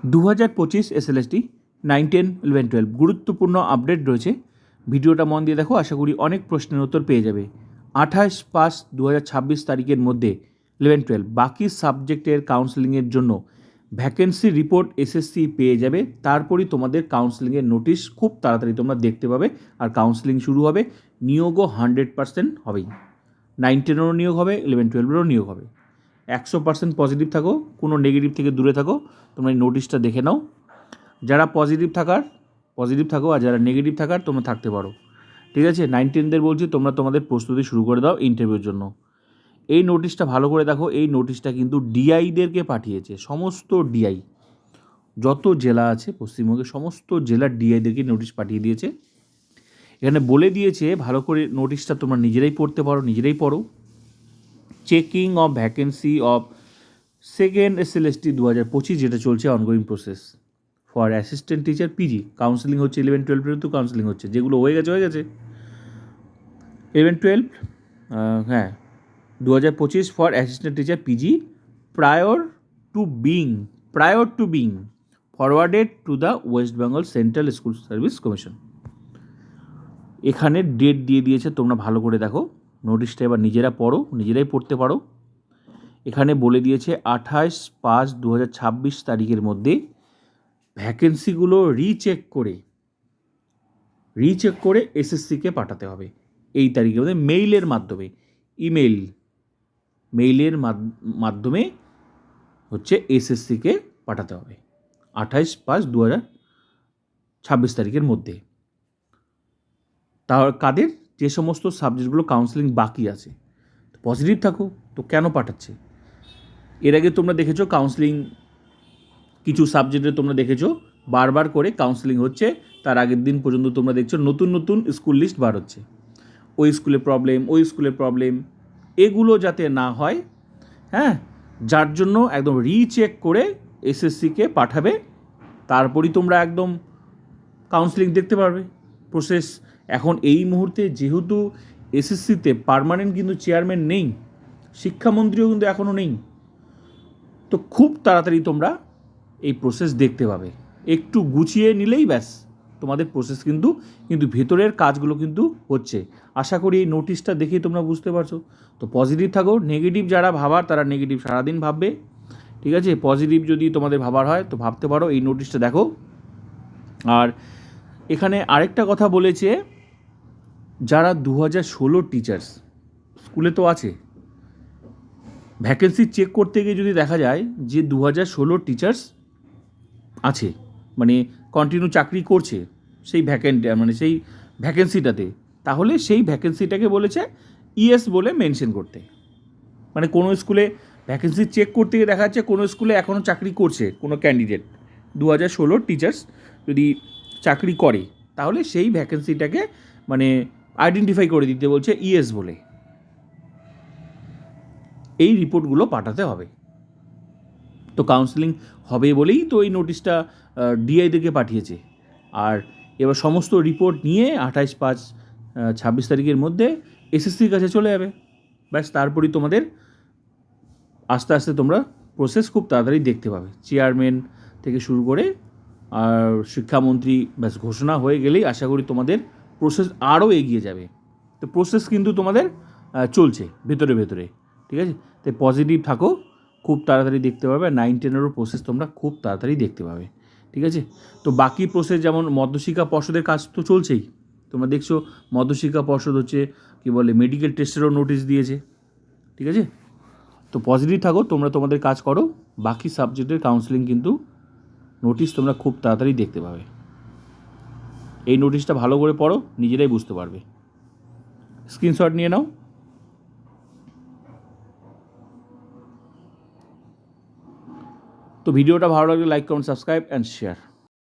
2025 SLST 9, 10, 11, 12 গুরুত্বপূর্ণ update রয়েছে। ভিডিওটা মন দিয়ে দেখো, আশা করি অনেক প্রশ্নের উত্তর পেয়ে যাবে। 28/5/2026 তারিখের মধ্যে 11-12 বাকি সাবজেক্টের কাউন্সেলিংয়ের জন্য ভ্যাকেন্সি রিপোর্ট এসএসসি পেয়ে যাবে। তারপরই তোমাদের কাউন্সেলিংয়ের নোটিশ খুব তাড়াতাড়ি তোমরা দেখতে পাবে, আর কাউন্সেলিং শুরু হবে। নিয়োগও 100% হবেই। 9-10-এরও নিয়োগ হবে, 11-12-এরও নিয়োগ হবে। 100% পজিটিভ থাকো, কোনো নেগেটিভ থেকে দূরে থাকো। তোমরা এই নোটিশটা দেখে নাও। যারা পজিটিভ থাকো, আর যারা নেগেটিভ থাকার তোমরা থাকতে পারো। ঠিক আছে, 9-10দের বলছি তোমরা তোমাদের প্রস্তুতি শুরু করে দাও ইন্টারভিউর জন্য। এই নোটিশটা ভালো করে দেখো। এই নোটিশটা কিন্তু ডিআইদেরকে পাঠিয়েছে। সমস্ত ডিআই, যত জেলা আছে পশ্চিমবঙ্গের সমস্ত জেলার ডিআইদেরকে নোটিশ পাঠিয়ে দিয়েছে। এখানে বলে দিয়েছে, ভালো করে নোটিশটা তোমরা নিজেরাই পড়তে পারো, নিজেরাই পড়ো। Checking of vacancy of second SLST 2025 যেটা চলছে ongoing process for assistant teacher PG. Counselling হচ্ছে 11-12 তো কাউন্সেলিং হচ্ছে, যেগুলো হয়ে গেছে 11-12 হ্যাঁ 2025 for assistant teacher PG prior to being forwarded to the West Bengal central school service commission. এখানে ডেট দিয়ে দিয়েছে, তোমরা ভালো করে দেখো নোটিশটা। এবার নিজেরাই পড়তে পারো। এখানে বলে দিয়েছে 28/5/2026 তারিখের মধ্যে ভ্যাকেন্সিগুলো রিচেক করে এসএসসিকে পাঠাতে হবে। এই তারিখের মধ্যে মেইলের মাধ্যমে, মেইলের মাধ্যমে হচ্ছে এসএসসিকে পাঠাতে হবে 28/5/2026 তারিখের মধ্যে। তা কাদের? যে সমস্ত সাবজেক্টগুলো কাউন্সেলিং বাকি আছে। পজিটিভ থাকো তো কেন পাঠাচ্ছে? এর আগে তোমরা দেখেছো কাউন্সেলিং কিছু সাবজেক্টে তোমরা দেখেছো বারবার করে কাউন্সেলিং হচ্ছে, তার আগের দিন পর্যন্ত তোমরা দেখছো নতুন নতুন স্কুল লিস্ট বার হচ্ছে। ওই স্কুলের প্রবলেম এগুলো যাতে না হয়, হ্যাঁ, যার জন্য একদম রিচেক করে এসএসসিকে পাঠাবে। তারপরই তোমরা একদম কাউন্সেলিং দেখতে পারবে। প্রসেস এখন এই মুহূর্তে, যেহেতু এসএসসিতে পার্মানেন্ট কিন্তু চেয়ারম্যান নেই, শিক্ষামন্ত্রীও কিন্তু এখনও নেই, তো খুব তাড়াতাড়ি তোমরা এই প্রসেস দেখতে পাবে। একটু গুছিয়ে নিলেই ব্যাস তোমাদের প্রসেস কিন্তু ভেতরের কাজগুলো কিন্তু হচ্ছে। আশা করি এই নোটিশটা দেখেই তোমরা বুঝতে পারছো। তো পজিটিভ থাকো। নেগেটিভ যারা ভাবার তারা নেগেটিভ সারাদিন ভাববে। ঠিক আছে, পজিটিভ যদি তোমাদের ভাবার হয় তো ভাবতে পারো, এই নোটিশটা দেখো। আর এখানে আরেকটা কথা বলেছে, যারা 2016 টিচার্স স্কুলে তো আছে, ভ্যাকেন্সি চেক করতে গিয়ে যদি দেখা যায় যে 2016 টিচার্স আছে, মানে কন্টিনিউ চাকরি করছে সেই সেই ভ্যাকেন্সিটাতে, তাহলে সেই ভ্যাকেন্সিটাকে বলেছে ইএস বলে মেনশন করতে। মানে কোনো স্কুলে ভ্যাকেন্সি চেক করতে গিয়ে দেখা যাচ্ছে কোনো স্কুলে এখনও চাকরি করছে কোনো ক্যান্ডিডেট 2016 টিচার্স যদি চাকরি করে, তাহলে সেই ভ্যাকেন্সিটাকে মানে আইডেন্টিফাই করে দিতে বলছে ইএস বলে। এই রিপোর্টগুলো পাঠাতে হবে। তো কাউন্সেলিং হবে বলেই তো এই নোটিশটা ডিআইদেরকে পাঠিয়েছে। আর এবার সমস্ত রিপোর্ট নিয়ে 28/5/26 তারিখের মধ্যে এসএসসির কাছে চলে যাবে। ব্যাস, তারপরই তোমাদের আস্তে আস্তে তোমরা প্রসেস খুব তাড়াতাড়ি দেখতে পাবে। চেয়ারম্যান থেকে শুরু করে আর শিক্ষামন্ত্রী ব্যাস ঘোষণা হয়ে গেলেই আশা করি তোমাদের প্রসেস আরও এগিয়ে যাবে। তো প্রসেস কিন্তু তোমাদের চলছে ভেতরে। ঠিক আছে, তাই পজিটিভ থাকো, খুব তাড়াতাড়ি দেখতে পাবে। 9-10-এরও প্রসেস তোমরা খুব তাড়াতাড়ি দেখতে পাবে। ঠিক আছে, তো বাকি প্রসেস যেমন মধ্যশিক্ষা পর্ষদের কাজ তো চলছেই। তোমরা দেখছো মধ্যশিক্ষা পর্ষদ হচ্ছে কী বলে মেডিকেল টেস্টেরও নোটিশ দিয়েছে। ঠিক আছে, তো পজিটিভ থাকো, তোমরা তোমাদের কাজ করো। বাকি সাবজেক্টের কাউন্সেলিং কিন্তু নোটিশ তোমরা খুব তাড়াতাড়ি দেখতে পাবে। এই নোটিশটা ভালো করে পড়ো, নিজেরাই বুঝতে পারবে। স্ক্রিনশট নিয়ে নাও। তো ভিডিওটা ভালো লাগলে like, comment, subscribe and share.